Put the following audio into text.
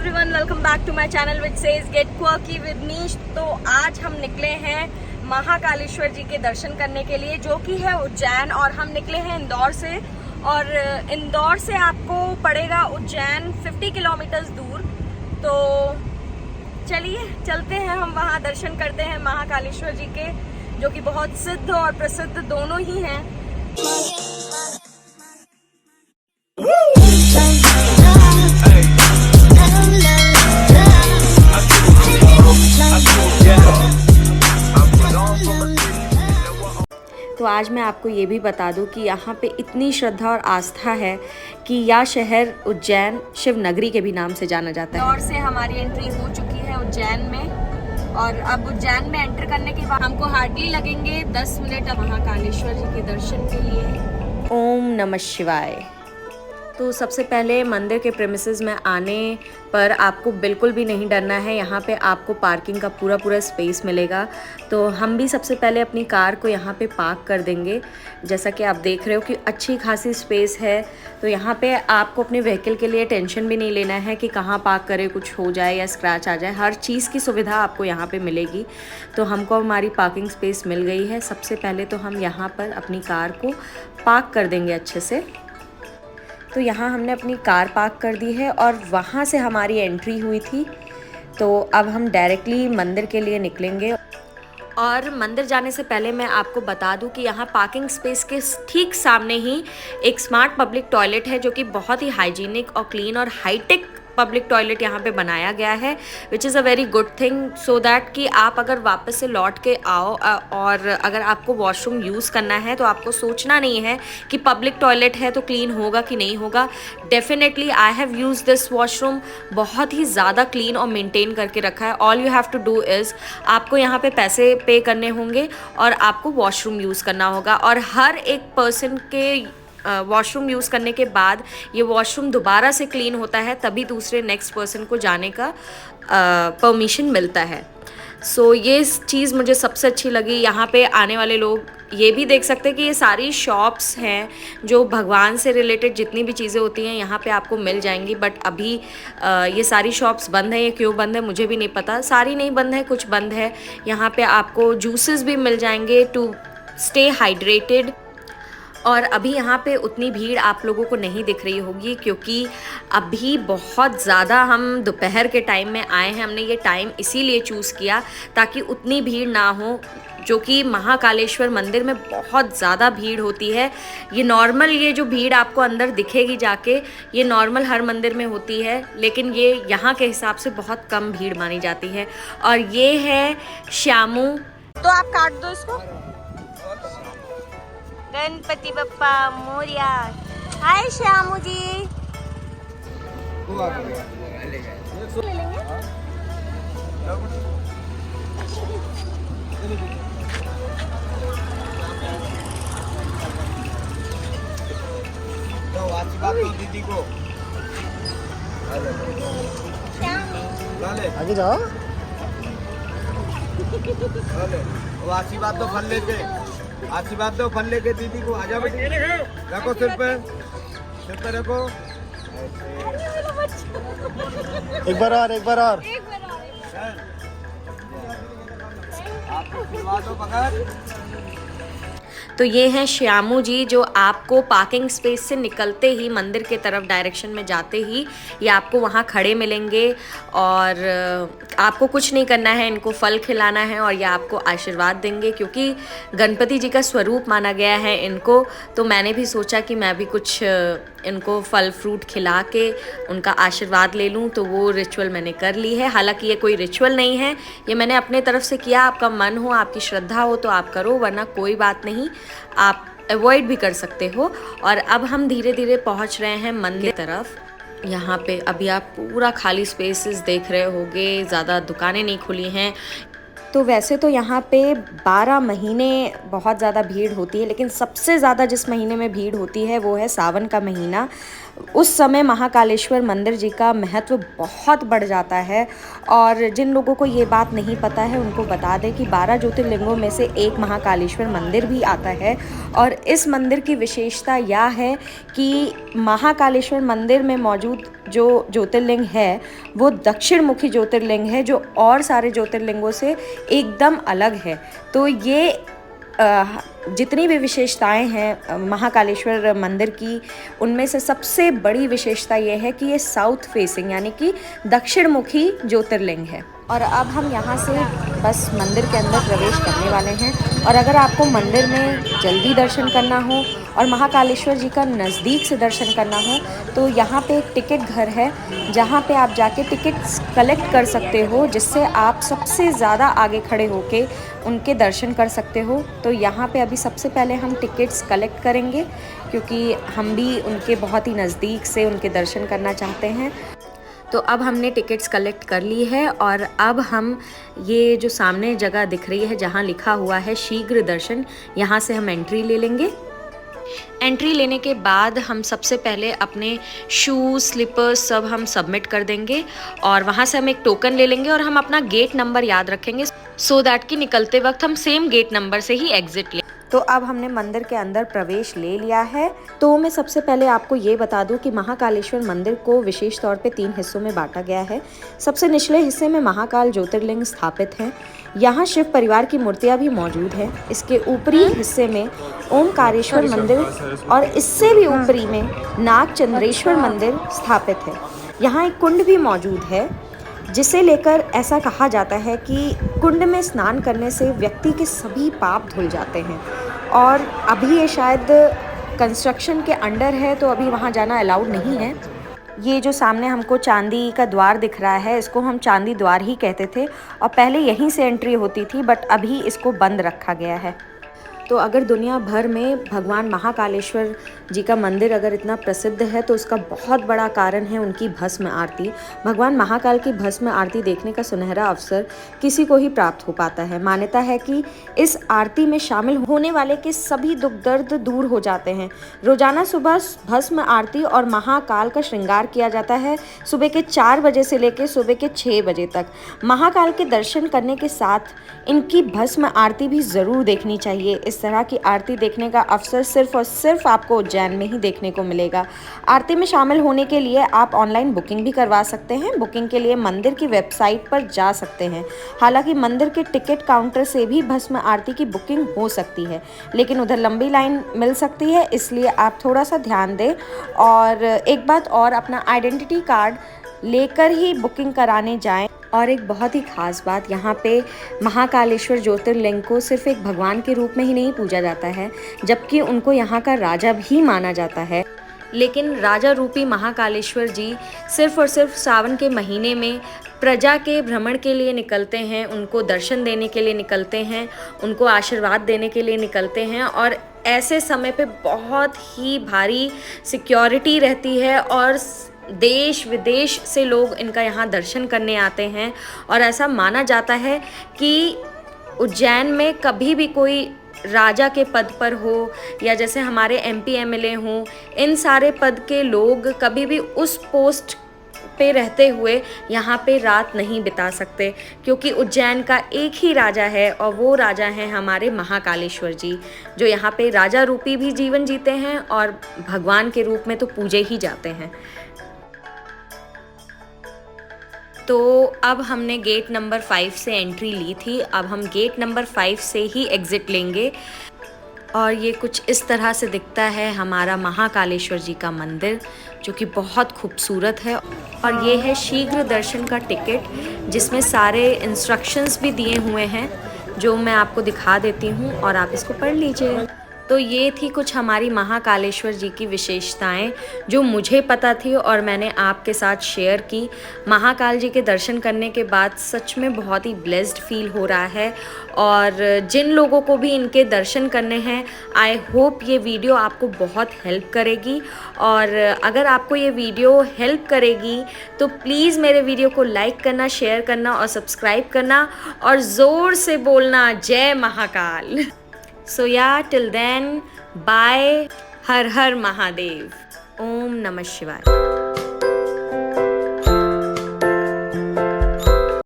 Everyone, welcome back to my channel which says get quirky with Nish. तो आज हम निकले हैं महाकालेश्वर जी के दर्शन करने के लिए, जो कि है उज्जैन, और हम निकले हैं इंदौर से। और इंदौर से आपको पड़ेगा उज्जैन 50 किलोमीटर्स दूर। तो चलिए चलते हैं, हम वहाँ दर्शन करते हैं महाकालेश्वर जी के, जो कि बहुत सिद्ध और प्रसिद्ध दोनों ही हैं। तो आज मैं आपको ये भी बता दूं कि यहाँ पे इतनी श्रद्धा और आस्था है कि यह शहर उज्जैन शिव नगरी के भी नाम से जाना जाता है। इंदौर से हमारी एंट्री हो चुकी है उज्जैन में, और अब उज्जैन में एंटर करने के बाद हमको हार्डली लगेंगे 10 मिनट महाकालेश्वर जी के दर्शन के लिए। ओम नमः शिवाय। तो सबसे पहले मंदिर के प्रेमिसेस में आने पर आपको बिल्कुल भी नहीं डरना है। यहाँ पे आपको पार्किंग का पूरा स्पेस मिलेगा। तो हम भी सबसे पहले अपनी कार को यहाँ पे पार्क कर देंगे। जैसा कि आप देख रहे हो कि अच्छी खासी स्पेस है। तो यहाँ पे आपको अपने व्हीकल के लिए टेंशन भी नहीं लेना है कि कहाँ पार्क करें, कुछ हो जाए या स्क्रैच आ जाए। हर चीज़ की सुविधा आपको यहाँ पे मिलेगी। तो हमको हमारी पार्किंग स्पेस मिल गई है। सबसे पहले तो हम यहाँ पर अपनी कार को पार्क कर देंगे अच्छे से। तो यहाँ हमने अपनी कार पार्क कर दी है और वहाँ से हमारी एंट्री हुई थी। तो अब हम डायरेक्टली मंदिर के लिए निकलेंगे। और मंदिर जाने से पहले मैं आपको बता दूं कि यहाँ पार्किंग स्पेस के ठीक सामने ही एक स्मार्ट पब्लिक टॉयलेट है, जो कि बहुत ही हाइजीनिक और क्लीन और हाईटेक पब्लिक टॉयलेट यहाँ पे बनाया गया है, which is a very good thing. So that कि आप अगर वापस से लौट के आओ और अगर आपको वॉशरूम यूज़ करना है तो आपको सोचना नहीं है कि पब्लिक टॉयलेट है तो क्लीन होगा कि नहीं होगा। Definitely I have use this washroom, बहुत ही ज़्यादा क्लीन और मेंटेन करके रखा है। All you have to do is, आपको यहाँ पे पैसे पे करने होंगे और आपको वॉशरूम यूज़ करना होगा। और हर एक पर्सन के वॉशरूम यूज़ करने के बाद ये वॉशरूम दोबारा से क्लीन होता है, तभी दूसरे नेक्स्ट पर्सन को जाने का परमिशन मिलता है। सो ये चीज़ मुझे सबसे अच्छी लगी। यहाँ पे आने वाले लोग ये भी देख सकते हैं कि ये सारी शॉप्स हैं जो भगवान से रिलेटेड जितनी भी चीज़ें होती हैं यहाँ पे आपको मिल जाएंगी। बट अभी ये सारी शॉप्स बंद है। ये क्यों बंद है मुझे भी नहीं पता। सारी नहीं बंद है, कुछ बंद है। यहाँ पे आपको जूसेस भी मिल जाएंगे टू स्टे हाइड्रेटेड। और अभी यहाँ पे उतनी भीड़ आप लोगों को नहीं दिख रही होगी, क्योंकि अभी बहुत ज़्यादा हम दोपहर के टाइम में आए हैं। हमने ये टाइम इसीलिए चूज़ किया ताकि उतनी भीड़ ना हो, जो कि महाकालेश्वर मंदिर में बहुत ज़्यादा भीड़ होती है। ये नॉर्मल, ये जो भीड़ आपको अंदर दिखेगी जाके, ये नॉर्मल हर मंदिर में होती है, लेकिन ये यहाँ के हिसाब से बहुत कम भीड़ मानी जाती है। और ये है श्यामू। तो आप काट दो इसको। गणपति बप्पा मोरिया। हाय श्यामू जी। ले लेंगे। आशीर्वाद दो दीदी को। आगे जाओ। वो आशीर्वाद दो, फल लेके। आशीर्वाद दो, फल लेके दीदी को। आजा बेटी, रखो सिर पे रखो। एक बार और आपको आशीर्वाद दो पकड़। तो ये हैं श्यामू जी, जो आपको पार्किंग स्पेस से निकलते ही मंदिर के तरफ डायरेक्शन में जाते ही ये आपको वहाँ खड़े मिलेंगे। और आपको कुछ नहीं करना है, इनको फल खिलाना है और ये आपको आशीर्वाद देंगे, क्योंकि गणपति जी का स्वरूप माना गया है इनको। तो मैंने भी सोचा कि मैं भी कुछ इनको फल फ्रूट खिला के उनका आशीर्वाद ले लूँ। तो वो रिचुअल मैंने कर ली है। हालांकि ये कोई रिचुअल नहीं है, ये मैंने अपने तरफ से किया। आपका मन हो, आपकी श्रद्धा हो तो आप करो, वरना कोई बात नहीं, आप अवॉइड भी कर सकते हो। और अब हम धीरे धीरे पहुंच रहे हैं मंदिर की तरफ। यहाँ पे अभी आप पूरा खाली स्पेसेस देख रहे होगे, ज़्यादा दुकानें नहीं खुली हैं। तो वैसे तो यहाँ पे 12 महीने बहुत ज़्यादा भीड़ होती है, लेकिन सबसे ज़्यादा जिस महीने में भीड़ होती है वो है सावन का महीना। उस समय महाकालेश्वर मंदिर जी का महत्व बहुत बढ़ जाता है। और जिन लोगों को ये बात नहीं पता है उनको बता दें कि 12 ज्योतिर्लिंगों में से एक महाकालेश्वर मंदिर भी आता है। और इस मंदिर की विशेषता यह है कि महाकालेश्वर मंदिर में मौजूद जो ज्योतिर्लिंग है वो दक्षिण मुखी ज्योतिर्लिंग है, जो और सारे ज्योतिर्लिंगों से एकदम अलग है। तो ये जितनी भी विशेषताएं हैं महाकालेश्वर मंदिर की, उनमें से सबसे बड़ी विशेषता ये है कि ये साउथ फेसिंग यानी कि दक्षिण मुखी ज्योतिर्लिंग है। और अब हम यहाँ से बस मंदिर के अंदर प्रवेश करने वाले हैं। और अगर आपको मंदिर में जल्दी दर्शन करना हो और महाकालेश्वर जी का नज़दीक से दर्शन करना हो तो यहाँ पे एक टिकट घर है जहाँ पे आप जाके टिकट्स कलेक्ट कर सकते हो, जिससे आप सबसे ज़्यादा आगे खड़े होके उनके दर्शन कर सकते हो। तो यहाँ पे अभी सबसे पहले हम टिकट्स कलेक्ट करेंगे क्योंकि हम भी उनके बहुत ही नज़दीक से उनके दर्शन करना चाहते हैं। तो अब हमने टिकट्स कलेक्ट कर ली है और अब हम ये जो सामने जगह दिख रही है जहाँ लिखा हुआ है शीघ्र दर्शन, यहाँ से हम एंट्री ले लेंगे। एंट्री लेने के बाद हम सबसे पहले अपने शूज़ स्लीपर्स सब हम सबमिट कर देंगे और वहाँ से हम एक टोकन ले लेंगे और हम अपना गेट नंबर याद रखेंगे सो दैट कि निकलते वक्त हम सेम गेट नंबर से ही एग्जिट लें। तो अब हमने मंदिर के अंदर प्रवेश ले लिया है। तो मैं सबसे पहले आपको ये बता दूं कि महाकालेश्वर मंदिर को विशेष तौर पे 3 हिस्सों में बांटा गया है। सबसे निचले हिस्से में महाकाल ज्योतिर्लिंग स्थापित हैं। यहाँ शिव परिवार की मूर्तियाँ भी मौजूद हैं। इसके ऊपरी हिस्से में ओमकारेश्वर मंदिर और इससे भी ऊपरी में नागचंद्रेश्वर मंदिर स्थापित है। यहाँ एक कुंड भी मौजूद है जिसे लेकर ऐसा कहा जाता है कि कुंड में स्नान करने से व्यक्ति के सभी पाप धुल जाते हैं। और अभी ये शायद कंस्ट्रक्शन के अंडर है तो अभी वहाँ जाना अलाउड नहीं है। ये जो सामने हमको चांदी का द्वार दिख रहा है इसको हम चांदी द्वार ही कहते थे और पहले यहीं से एंट्री होती थी, बट अभी इसको बंद रखा गया है। तो अगर दुनिया भर में भगवान महाकालेश्वर जी का मंदिर अगर इतना प्रसिद्ध है तो उसका बहुत बड़ा कारण है उनकी भस्म आरती। भगवान महाकाल की भस्म आरती देखने का सुनहरा अवसर किसी को ही प्राप्त हो पाता है। मान्यता है कि इस आरती में शामिल होने वाले के सभी दुख दर्द दूर हो जाते हैं। रोजाना सुबह भस्म आरती और महाकाल का श्रृंगार किया जाता है, सुबह के 4 बजे से लेकर सुबह के 6 बजे तक। महाकाल के दर्शन करने के साथ इनकी भस्म आरती भी ज़रूर देखनी चाहिए। इस तरह की आरती देखने का अवसर सिर्फ और सिर्फ आपको उज्जैन में ही देखने को मिलेगा। आरती में शामिल होने के लिए आप ऑनलाइन बुकिंग भी करवा सकते हैं। बुकिंग के लिए मंदिर की वेबसाइट पर जा सकते हैं। हालांकि मंदिर के टिकट काउंटर से भी भस्म आरती की बुकिंग हो सकती है, लेकिन उधर लंबी लाइन मिल सकती है, इसलिए आप थोड़ा सा ध्यान दें। और एक बात और, अपना आइडेंटिटी कार्ड लेकर ही बुकिंग कराने जाएं। और एक बहुत ही ख़ास बात, यहाँ पे महाकालेश्वर ज्योतिर्लिंग को सिर्फ एक भगवान के रूप में ही नहीं पूजा जाता है, जबकि उनको यहाँ का राजा भी माना जाता है। लेकिन राजा रूपी महाकालेश्वर जी सिर्फ और सिर्फ सावन के महीने में प्रजा के भ्रमण के लिए निकलते हैं, उनको दर्शन देने के लिए निकलते हैं, उनको आशीर्वाद देने के लिए निकलते हैं। और ऐसे समय पे बहुत ही भारी सिक्योरिटी रहती है और देश विदेश से लोग इनका यहाँ दर्शन करने आते हैं। और ऐसा माना जाता है कि उज्जैन में कभी भी कोई राजा के पद पर हो या जैसे हमारे MP MLA हों, इन सारे पद के लोग कभी भी उस पोस्ट पे रहते हुए यहाँ पे रात नहीं बिता सकते, क्योंकि उज्जैन का एक ही राजा है और वो राजा हैं हमारे महाकालेश्वर जी, जो यहाँ पे राजा रूपी भी जीवन जीते हैं और भगवान के रूप में तो पूजे ही जाते हैं। तो अब हमने गेट नंबर 5 से एंट्री ली थी, अब हम गेट नंबर 5 से ही एग्ज़िट लेंगे। और ये कुछ इस तरह से दिखता है हमारा महाकालेश्वर जी का मंदिर, जो कि बहुत खूबसूरत है। और ये है शीघ्र दर्शन का टिकट, जिसमें सारे इंस्ट्रक्शंस भी दिए हुए हैं, जो मैं आपको दिखा देती हूँ और आप इसको पढ़ लीजिए। तो ये थी कुछ हमारी महाकालेश्वर जी की विशेषताएं जो मुझे पता थी और मैंने आपके साथ शेयर की। महाकाल जी के दर्शन करने के बाद सच में बहुत ही ब्लेस्ड फील हो रहा है। और जिन लोगों को भी इनके दर्शन करने हैं, आई होप ये वीडियो आपको बहुत हेल्प करेगी। और अगर आपको ये वीडियो हेल्प करेगी तो प्लीज़ मेरे वीडियो को लाइक करना, शेयर करना और सब्सक्राइब करना और ज़ोर से बोलना जय Mahakal. So yeah, till then, bye. हर हर महादेव। ओम नमः शिवाय।